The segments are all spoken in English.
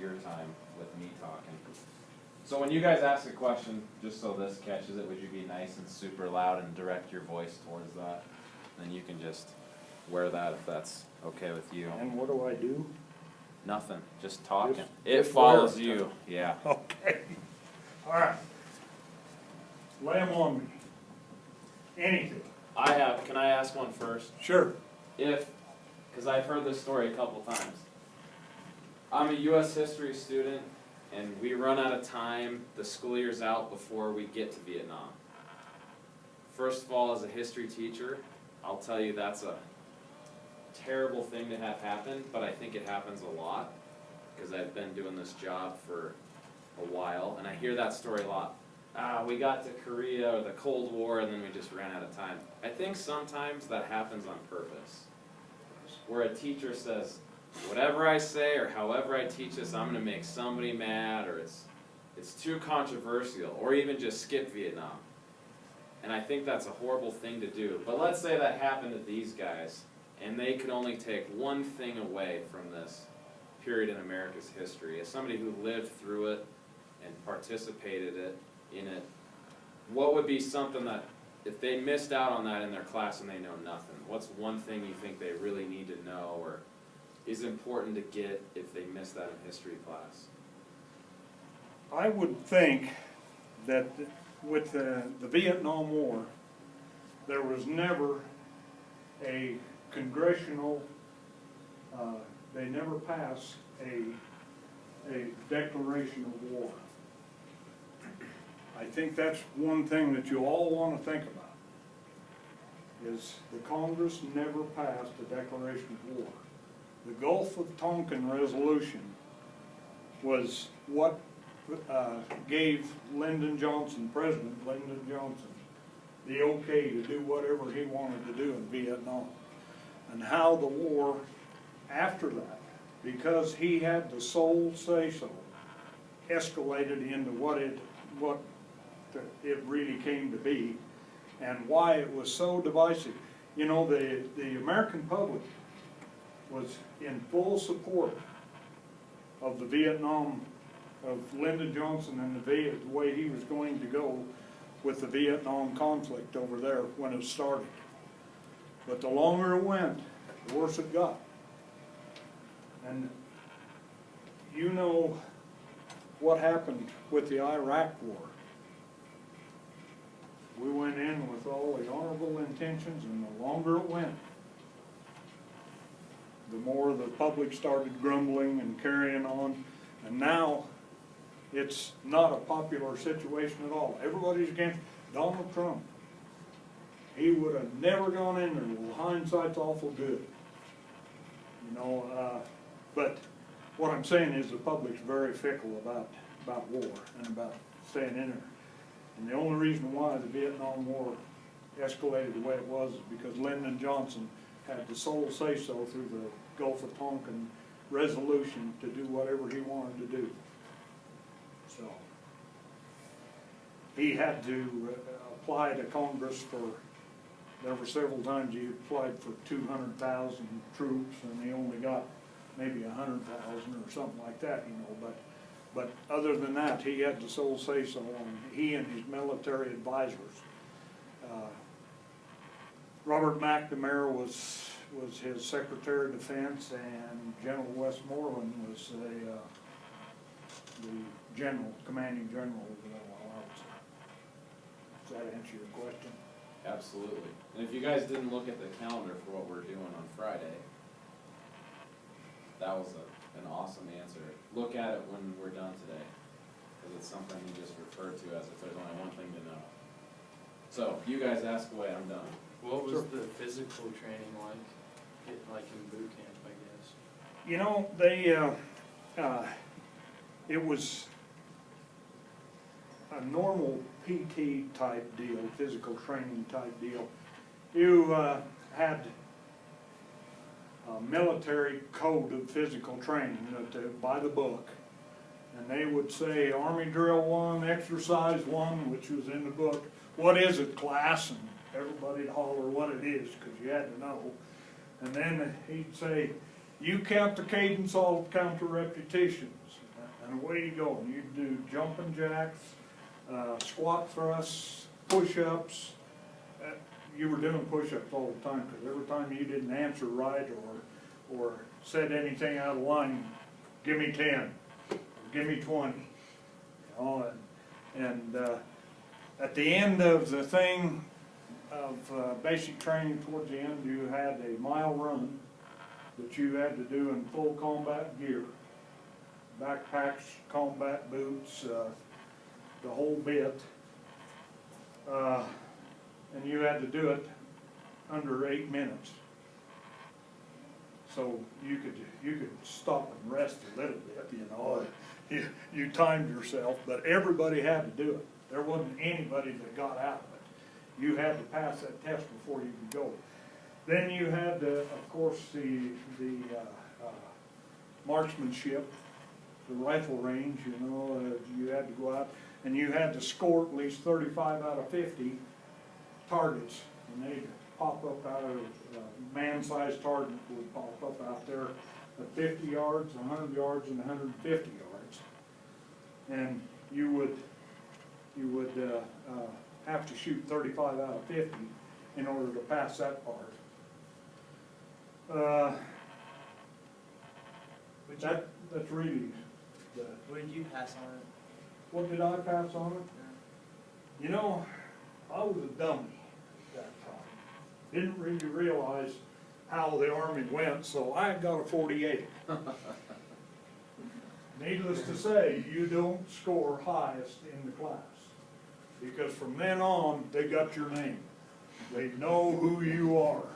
your time with me talking. So when you guys ask a question, just so this catches it, would you be nice and super loud and direct your voice towards that? Then you can just wear that if that's okay with you. And what do I do? Nothing, just talking. Just It follows wear it. you, yeah. Okay. All right. Lay 'em on me. Anything. Can I ask one first? Sure. Because I've heard this story a couple times. I'm a U.S. history student, and we run out of time, the school year's out before we get to Vietnam. First of all, as a history teacher, I'll tell you that's a terrible thing to have happen, but I think it happens a lot, because I've been doing this job for a while, and I hear that story a lot. We got to Korea or the Cold War, and then we just ran out of time. I think sometimes that happens on purpose, where a teacher says, whatever I say or however I teach this, I'm going to make somebody mad, or it's too controversial, or even just skip Vietnam. And I think that's a horrible thing to do. But let's say that happened to these guys, and they could only take one thing away from this period in America's history. As somebody who lived through it and participated in it, what would be something that, if they missed out on that in their class and they know nothing, what's one thing you think they really need to know or is important to get if they miss that in history class? I would think that with the Vietnam War, there was never a congressional, they never passed a declaration of war. I think that's one thing that you all want to think about, is the Congress never passed a declaration of war. The Gulf of Tonkin resolution was what gave Lyndon Johnson, President Lyndon Johnson, the okay to do whatever he wanted to do in Vietnam. And how the war after that, because he had the sole say-so, escalated into what it really came to be, and why it was so divisive. You know, the American public was in full support of the Vietnam, of Lyndon Johnson and the way he was going to go with the Vietnam conflict over there when it started. But the longer it went, the worse it got. And you know what happened with the Iraq War. We went in with all the honorable intentions, and the longer it went, the more the public started grumbling and carrying on. And now it's not a popular situation at all. Everybody's against Donald Trump. He would have never gone in there. Well, hindsight's awful good. You know, but what I'm saying is the public's very fickle about war and about staying in there. And the only reason why the Vietnam War escalated the way it was is because Lyndon Johnson had the sole say-so through the Gulf of Tonkin resolution to do whatever he wanted to do. So he had to apply to Congress for, there were several times he applied for 200,000 troops, and he only got maybe 100,000 or something like that, you know. But other than that, he had the sole say-so on, he and his military advisors. Robert McNamara was his Secretary of Defense, and General Westmoreland was the commanding general over there while I was there. Does that answer your question? Absolutely. And if you guys didn't look at the calendar for what we're doing on Friday, that was an awesome answer. Look at it when we're done today, because it's something you just referred to as if there's only one thing to know. So, you guys ask away, I'm done. What was the physical training like in boot camp, I guess? You know, it was a normal PT type deal, physical training type deal. You had a military code of physical training by the book, and they would say Army Drill 1, Exercise 1, which was in the book. What is it, class? And everybody'd holler what it is, because you had to know. And then he'd say, you count the cadence, I'll count the repetitions. and away you go. And you do jumping jacks, squat thrusts, push-ups. You were doing push-ups all the time, because every time you didn't answer right or said anything out of line, give me 10, give me 20. You know, and at the end of the thing of basic training, towards the end, you had a mile run that you had to do in full combat gear, backpacks, combat boots, the whole bit. And you had to do it under 8 minutes. So you could stop and rest a little bit, you know. You timed yourself, but everybody had to do it. There wasn't anybody that got out of it. You had to pass that test before you could go. Then you had, of course, the marksmanship, the rifle range, you know. You had to go out and you had to score at least 35 out of 50 targets, and they'd pop up out of man-sized target would pop up out there at 50 yards, 100 yards, and 150 yards, and you would have to shoot 35 out of 50 in order to pass that part. That's really the. What did you pass on it? What did I pass on it? You know, I was a dummy at that time. Didn't really realize how the Army went, so I got a 48. Needless to say, you don't score highest in the class, because from then on, they got your name. They know who you are.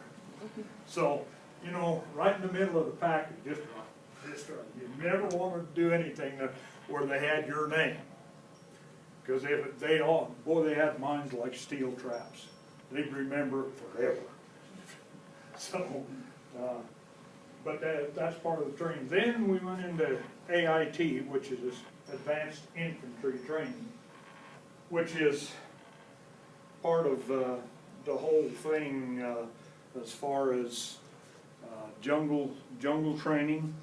So, you know, right in the middle of the pack, just right. You never wanted to do anything where they had your name. Because if they all, boy, they had minds like steel traps. They'd remember it forever. So, but that's part of the training. Then we went into AIT, which is Advanced Infantry Training, which is part of the whole thing as far as jungle training.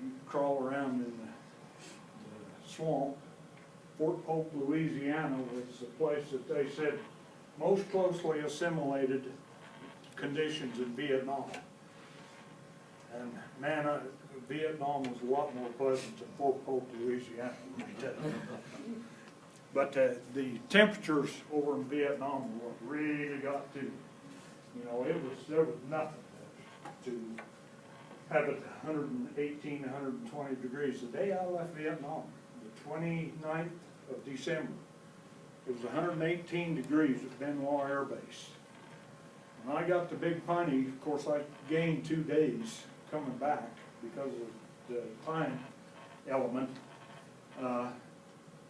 You crawl around in the swamp. Fort Polk, Louisiana was the place that they said most closely assimilated conditions in Vietnam. And man, Vietnam was a lot more pleasant than Fort Polk, Louisiana, let me tell you. But the temperatures over in Vietnam were what really got to, you know, there was nothing to have it 118, 120 degrees. The day I left Vietnam, the 29th of December, it was 118 degrees at Benoit Air Base. When I got to Big Piney, of course I gained 2 days coming back because of the time element.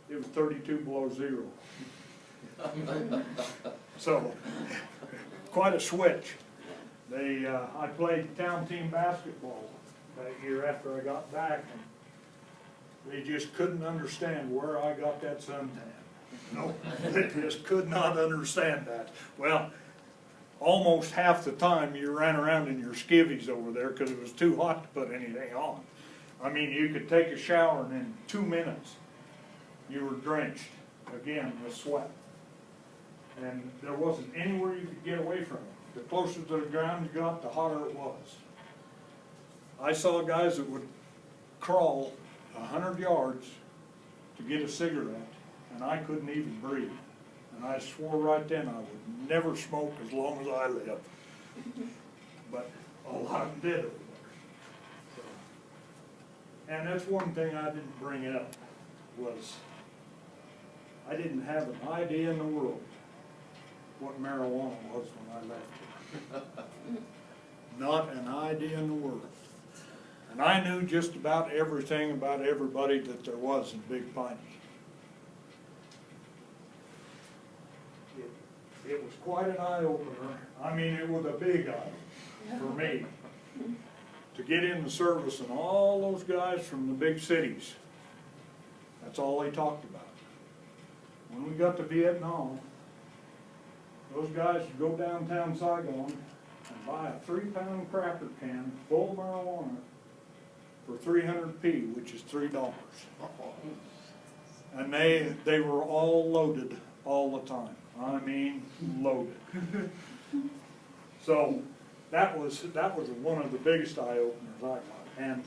It was 32 below zero. So, quite a switch. I played town team basketball that year after I got back, and they just couldn't understand where I got that suntan. No, they just could not understand that. Well, almost half the time you ran around in your skivvies over there because it was too hot to put anything on. I mean, you could take a shower and in 2 minutes you were drenched again with sweat. And there wasn't anywhere you could get away from it. The closer to the ground you got, the hotter it was. I saw guys that would crawl 100 yards to get a cigarette, and I couldn't even breathe. And I swore right then I would never smoke as long as I lived. But a lot of them did over there. So, and that's one thing I didn't bring up, was I didn't have an idea in the world what marijuana was when I left here. Not an idea in the world. And I knew just about everything about everybody that there was in Big Piney. It was quite an eye-opener. I mean, it was a big eye for me to get in the service, and all those guys from the big cities, that's all they talked about. When we got to Vietnam, those guys would go downtown Saigon and buy a 3-pound cracker can full of marijuana for 300p, which is $3. And they were all loaded all the time. I mean, loaded. So that was one of the biggest eye openers I got. And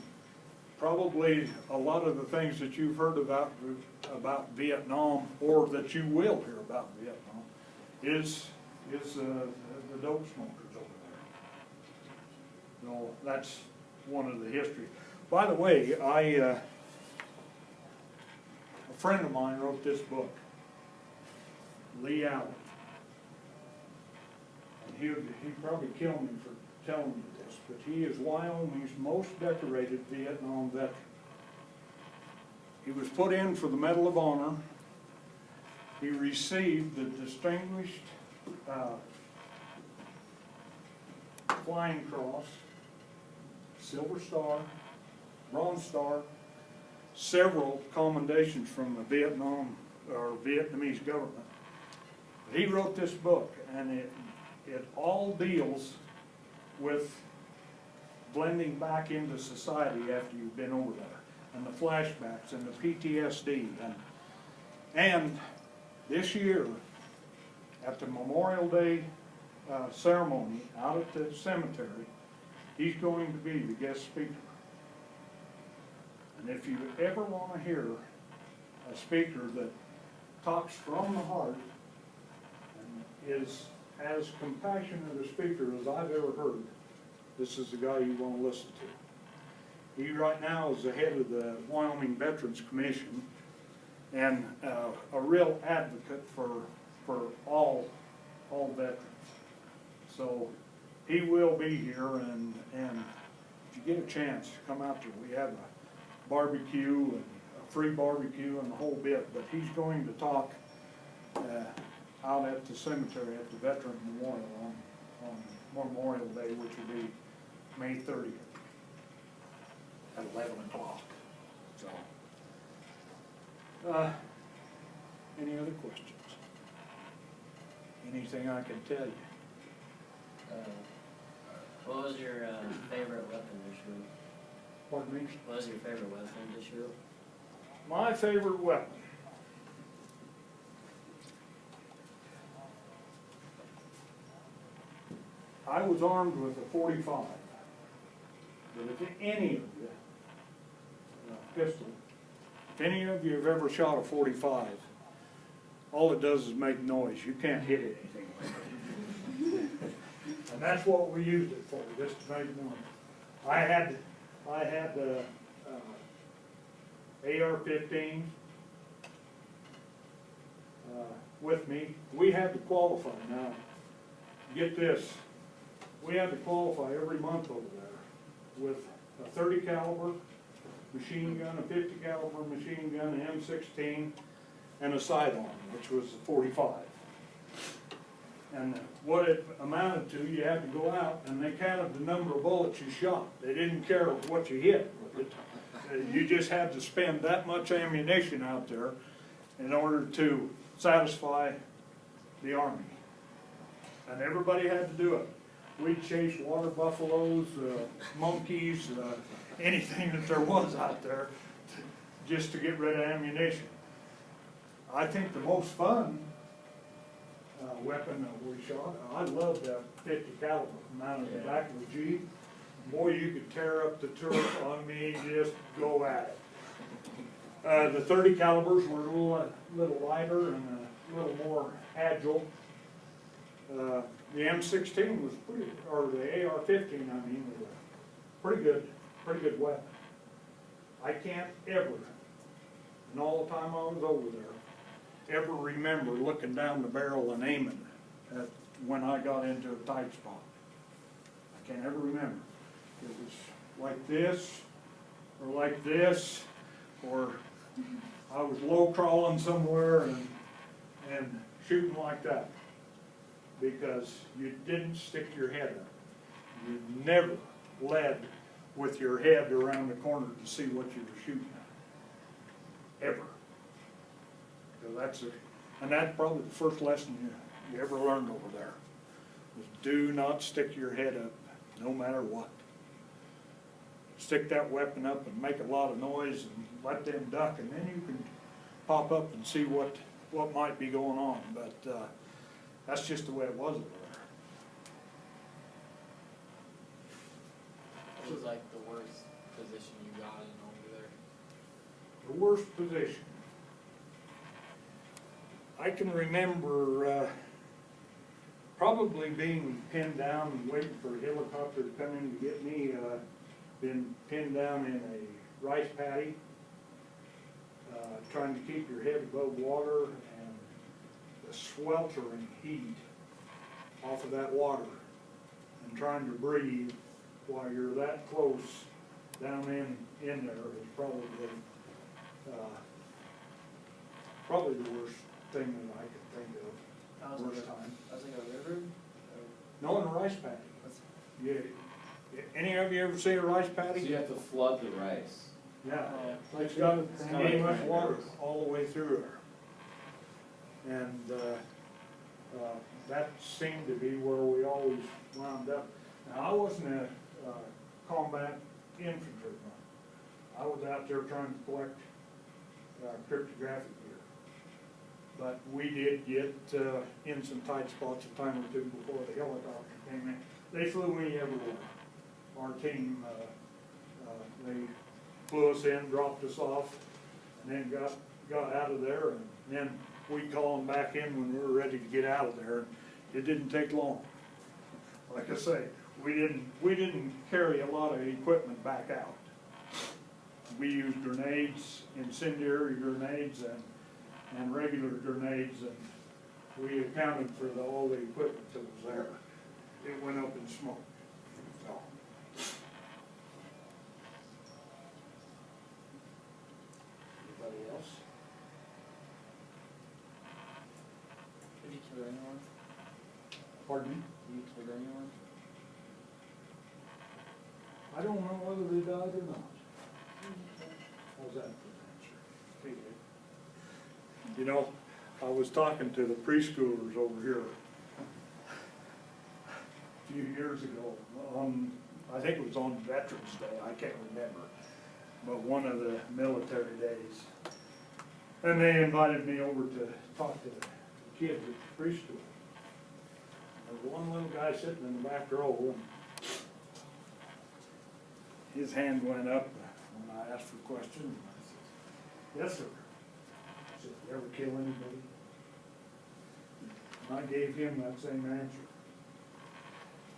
probably a lot of the things that you've heard about Vietnam, or that you will hear about Vietnam, is the dope smokers over there. So that's one of the history. By the way, a friend of mine wrote this book, Lee Allen. And he'd probably kill me for telling you this, but he is Wyoming's most decorated Vietnam veteran. He was put in for the Medal of Honor. He received the Distinguished Flying Cross, Silver Star, Bronze Star, several commendations from the Vietnamese government. He wrote this book, and it all deals with blending back into society after you've been over there, and the flashbacks and the PTSD. And this year, at the Memorial Day ceremony out at the cemetery, he's going to be the guest speaker. And if you ever want to hear a speaker that talks from the heart and is as compassionate a speaker as I've ever heard, this is the guy you want to listen to. He right now is the head of the Wyoming Veterans Commission, and a real advocate for all veterans. So he will be here, and if you get a chance, come out there. We have a barbecue and a free barbecue and the whole bit, but he's going to talk out at the cemetery at the Veteran Memorial on Memorial Day, which will be May 30th at 11 o'clock. So, any other questions? Anything I can tell you? What was your favorite weapon to shoot? Pardon me? What was your favorite weapon to shoot? My favorite weapon. I was armed with a .45, but if any of you, pistol, if any of you have ever shot a .45, all it does is make noise. You can't hit anything with it. And that's what we used it for, just to make noise. I had AR-15 with me. We had to qualify. Now, get this. We had to qualify every month over there with a 30 caliber machine gun, a 50 caliber machine gun, an M16, and a sidearm, which was a .45. And what it amounted to, you had to go out and they counted the number of bullets you shot. They didn't care what you hit with it. You just had to spend that much ammunition out there in order to satisfy the Army. And everybody had to do it. We'd chase water buffaloes, monkeys, anything that there was out there just to get rid of ammunition. I think the most fun weapon that we shot, I loved that 50 caliber mounted in the back of the Jeep. Boy, you could tear up the turf on me, just go at it. The 30 calibers were a little lighter and a little more agile. The M16 was pretty, or the AR-15, I mean, was a pretty good weapon. I can't ever, in all the time I was over there, ever remember looking down the barrel and aiming at when I got into a tight spot. I can't ever remember. It was like this, or I was low crawling somewhere and shooting like that, because you didn't stick your head up. You never led with your head around the corner to see what you were shooting at, ever. So that's probably the first lesson you ever learned over there, was do not stick your head up, no matter what. stick that weapon up and make a lot of noise and let them duck, and then you can pop up and see what might be going on, but, that's just the way it was over there. What was like the worst position you got in over there? The worst position. I can remember, probably being pinned down and waiting for a helicopter to come in to get me, been pinned down in a rice paddy, trying to keep your head above water, and the sweltering heat off of that water, and trying to breathe while you're that close down in there is probably the worst thing that I could think of. Worst time. I was like a river? No, in a rice paddy. Yeah. Any of you ever see a rice So paddy? you have to flood the rice. Yeah. Oh. It's got kinda pretty like much water cranberries. all the way through there. And, that seemed to be where we always wound up. Now, I wasn't a combat infantryman. I was out there trying to collect cryptographic gear. But we did get in some tight spots a time or two before the helicopter came in. They flew me everywhere. Our team, they flew us in, dropped us off, and then got out of there, and then we'd call them back in when we were ready to get out of there. It didn't take long. Like I say, we didn't carry a lot of equipment back out. We used grenades, incendiary grenades, and regular grenades, and we accounted for all the equipment that was there. It went up in smoke. So. Anybody else? Did you kill anyone? Pardon me? Did you kill anyone? I don't know whether they died or not. How's that for an answer? You know, I was talking to the preschoolers over here a few years ago on, I think it was on Veterans Day, I can't remember, but one of the military days. And they invited me over to talk to the kids at the preschool. There was one little guy sitting in the back row, and his hand went up when I asked for questions, and I said, "Yes, sir." I said, "You ever kill anybody?" And I gave him that same answer.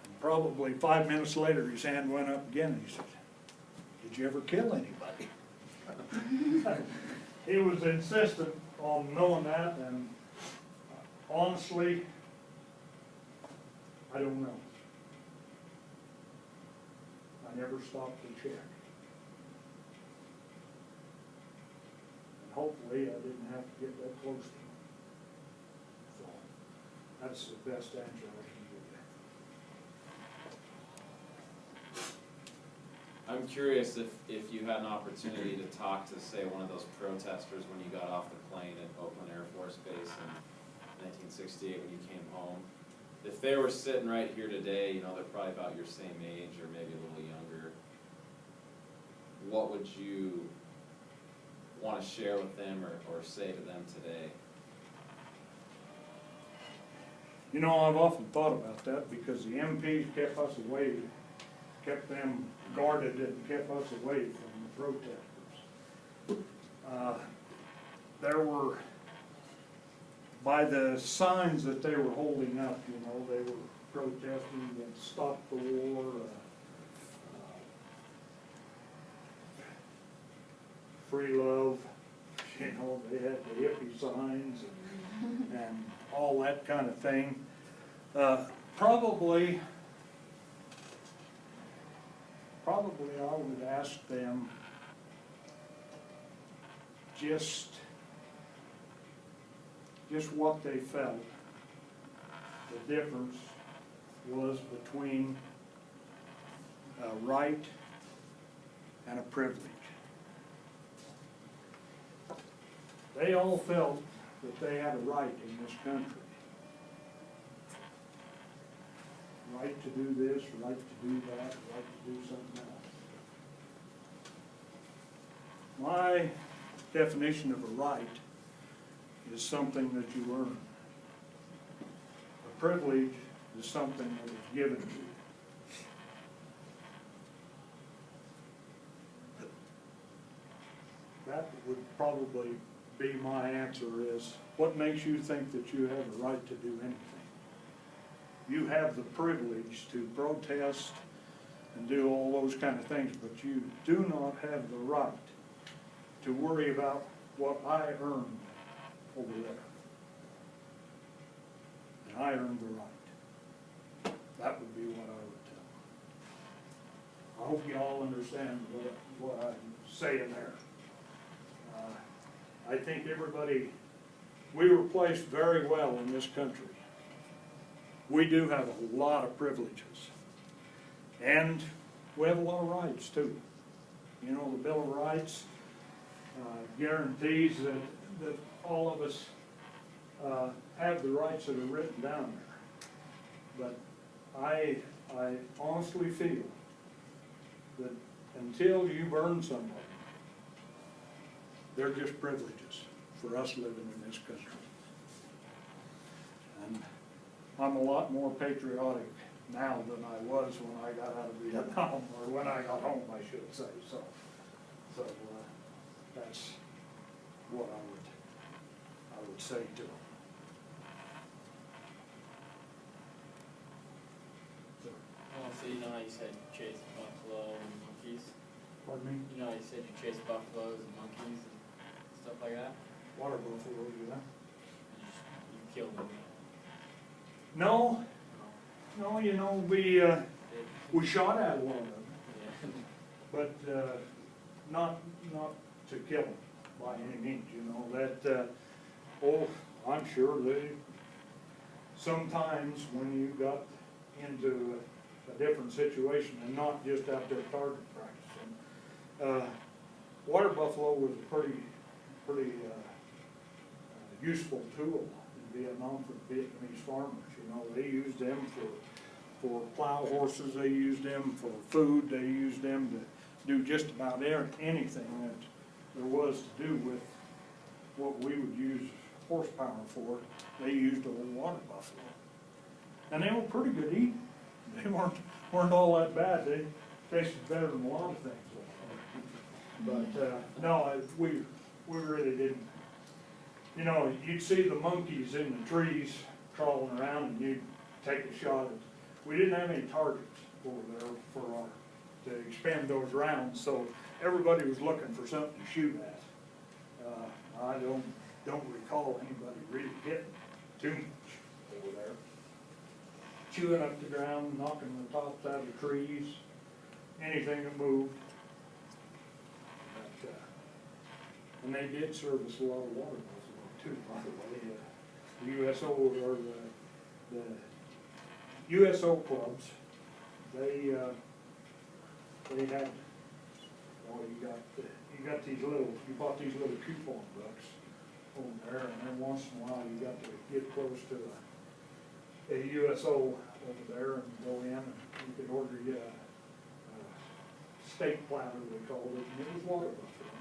And probably 5 minutes later, his hand went up again, and he said, "Did you ever kill anybody?" He was insistent on knowing that, and honestly, I don't know. I never stopped to check. And hopefully I didn't have to get that close to him. So, that's the best answer I can give you. I'm curious if you had an opportunity to talk to, say, one of those protesters when you got off the plane at Oakland Air Force Base in 1968 when you came home. If they were sitting right here today, you know, they're probably about your same age or maybe a little younger, what would you want to share with them or say to them today? You know, I've often thought about that because the MPs kept us away, kept them guarded and kept us away from the protesters. There were, by the signs that they were holding up, you know, they were protesting against Stop the War, free love, you know, they had the hippie signs and all that kind of thing. Probably I would ask them just what they felt the difference was between a right and a privilege. They all felt that they had a right in this country. Right to do this, right to do that, right to do something else. My definition of a right is something that you earn. A privilege is something that is given to you. That would probably be my answer is, what makes you think that you have a right to do anything? You have the privilege to protest and do all those kind of things, but you do not have the right to worry about what I earned over there. And I earned the right. That would be what I would tell them. I hope you all understand what I'm saying there. I think everybody, we were placed very well in this country. We do have a lot of privileges. And we have a lot of rights too. You know, the Bill of Rights guarantees that all of us have the rights that are written down there. But I honestly feel that until you earn somebody, they're just privileges for us living in this country. And I'm a lot more patriotic now than I was when I got out of Vietnam, or when I got home, I should say. So that's what I would say to them. Oh, so you know how you said you chase buffalo and monkeys? Pardon me? You know how you said you chase buffaloes and monkeys and stuff like that? Water buffalo, do that? You killed them. No, you know, we shot at one of them, Yeah. but not to kill them by any means, you know, that, I'm sure they, sometimes when you got into a different situation and not just out there target practicing, water buffalo was a pretty useful tool in Vietnam for the Vietnamese farmers. You know, they used them for plow horses, they used them for food, they used them to do just about anything that there was to do with what we would use horsepower for. They used old water buffalo. And they were pretty good eating. They weren't all that bad. They tasted better than a lot of things. But no, we really didn't. You know, you'd see the monkeys in the trees crawling around and you'd take a shot at. We didn't have any targets over there to expend those rounds, so everybody was looking for something to shoot at. I don't recall anybody really hitting too much over there. Chewing up the ground, knocking the tops out of the trees, anything that moved. But, and they did service a lot of water buffalo too, by the way. The USO or the USO clubs, they had, you got these you bought these little coupon books over there, and then once in a while you got to get close to a USO over there and go in and you could order you a steak platter, they called it, and it was water buffalo.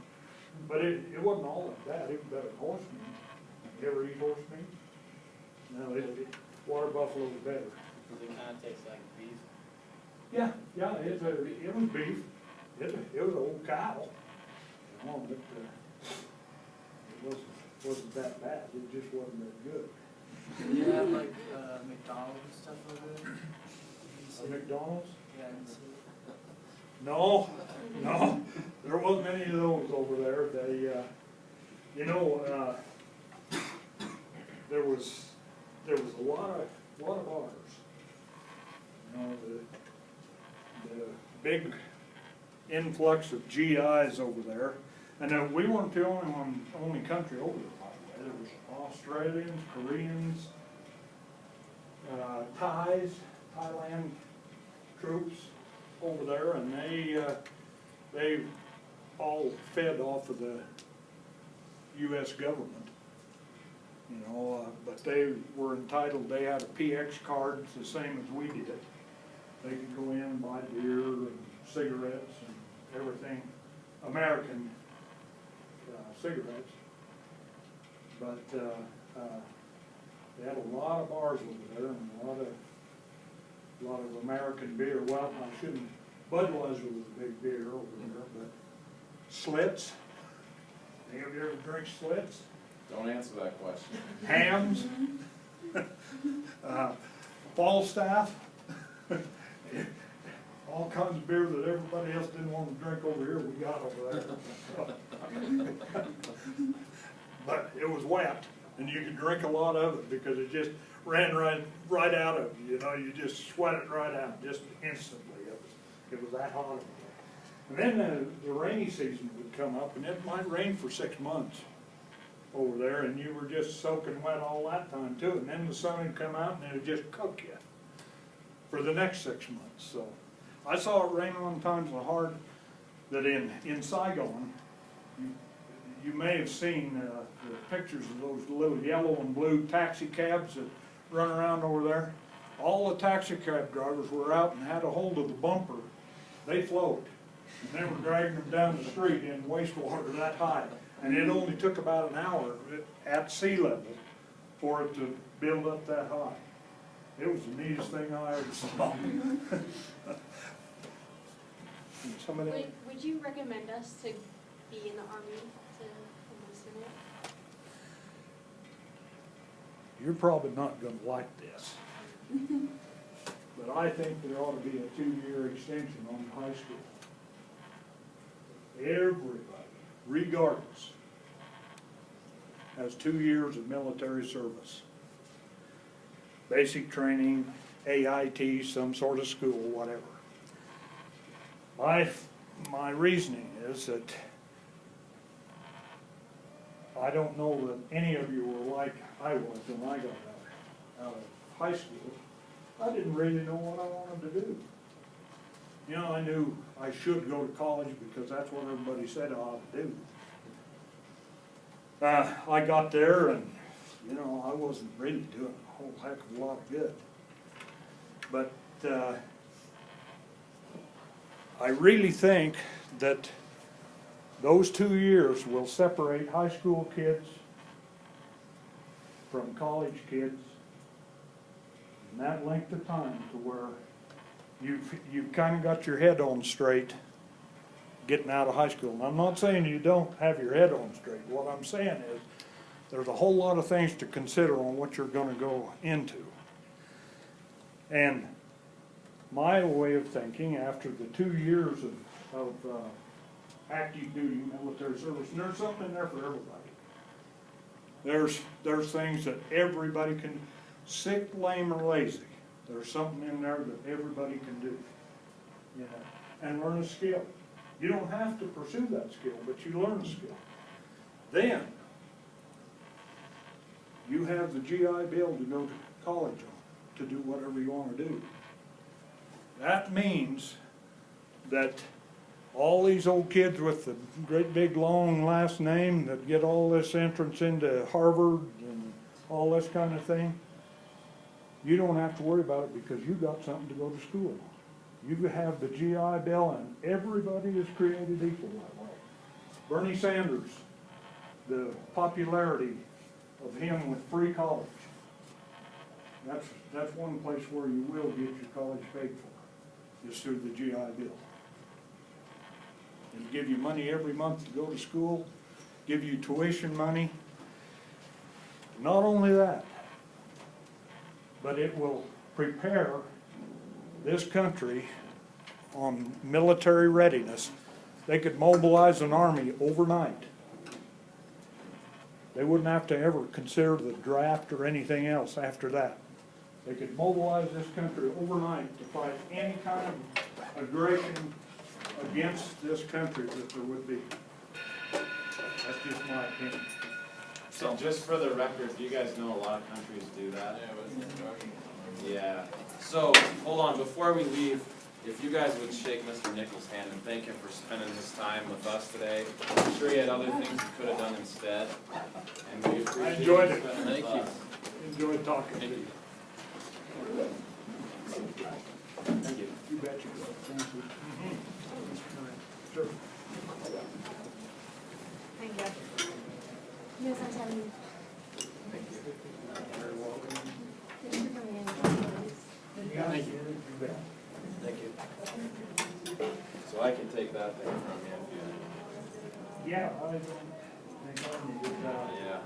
But it wasn't all like that, it was better than horse meat. You ever eat horse meat? No, water buffalo was better. Does it kind of taste like beef? Yeah, it was beef. It was an old cow. You know, but it wasn't that bad. It just wasn't that good. Do you have like McDonald's and stuff over there? A McDonald's? Yeah, I can see it. No, there wasn't any of those over there. They, you know, there was a lot of bars. You know, the big influx of GIs over there, and we weren't the only country over there, by the way. There was Australians, Koreans, Thailand troops over there, and they all fed off of the U.S. government. You know, but they were entitled, they had a PX card the same as we did. They could go in and buy beer and cigarettes and everything American cigarettes. But, they had a lot of bars over there and a lot of American beer. Well, I shouldn't, Budweiser was a big beer over there, but Slits. Any of you ever drink Slits? Don't answer that question. Hams. Falstaff. All kinds of beer that everybody else didn't want to drink over here, we got over there. But it was wet, and you could drink a lot of it because it just ran right out of you, you know, you just sweat it right out, just instantly. It was that hot over there. And then the rainy season would come up, and it might rain for 6 months over there, and you were just soaking wet all that time too. And then the sun would come out, and it would just cook you for the next 6 months. So I saw it rain on times so hard that in Saigon, you may have seen the pictures of those little yellow and blue taxi cabs that run around over there. All the taxi cab drivers were out and had a hold of the bumper. They float, and they were dragging them down the street in wastewater that high. And it only took about an hour at sea level for it to build up that high. It was the neatest thing I ever saw. Somebody else? Would you recommend us to be in the Army to enlist in it? You're probably not gonna like this. But I think there ought to be a 2-year extension on high school. Everybody, regardless, has 2 years of military service. Basic training, AIT, some sort of school, whatever. My reasoning is that I don't know that any of you were like I was when I got out of high school. I didn't really know what I wanted to do. You know, I knew I should go to college because that's what everybody said I ought to do. I got there and, you know, I wasn't really doing a whole heck of a lot of good. But I really think that those 2 years will separate high school kids from college kids in that length of time to where you've kind of got your head on straight getting out of high school. And I'm not saying you don't have your head on straight. What I'm saying is there's a whole lot of things to consider on what you're going to go into. And my way of thinking, after the 2 years of active duty military service, and there's something in there for everybody. There's things that everybody can, sick, lame, or lazy. There's something in there that everybody can do, you know, and learn a skill. You don't have to pursue that skill, but you learn a skill. Then you have the GI Bill to go to college on, to do whatever you want to do. That means that all these old kids with the great big long last name that get all this entrance into Harvard and all this kind of thing, you don't have to worry about it because you got something to go to school on. You have the GI Bill and everybody is created equal that way. Bernie Sanders, the popularity of him with free college, that's one place where you will get your college paid for, is through the GI Bill. It'll give you money every month to go to school, give you tuition money. Not only that, but it will prepare this country on military readiness. They could mobilize an army overnight. They wouldn't have to ever consider the draft or anything else after that. They could mobilize this country overnight to fight any kind of aggression against this country that there would be. That's just my opinion. So just for the record, you guys know a lot of countries do that? Yeah. So, hold on, before we leave, if you guys would shake Mr. Nichols' hand and thank him for spending his time with us today. I'm sure he had other things he could have done instead. And we appreciate enjoyed you it. spending with Thank us. Enjoyed talking to you. Thank you. You bet you will. Thank you. Sure. Thank you. You guys have any? Thank you. Very welcome. Thanks for coming in. Thank you. Thank you. So I can take that thing from you if you. Yeah, I don't think I need to, Yeah.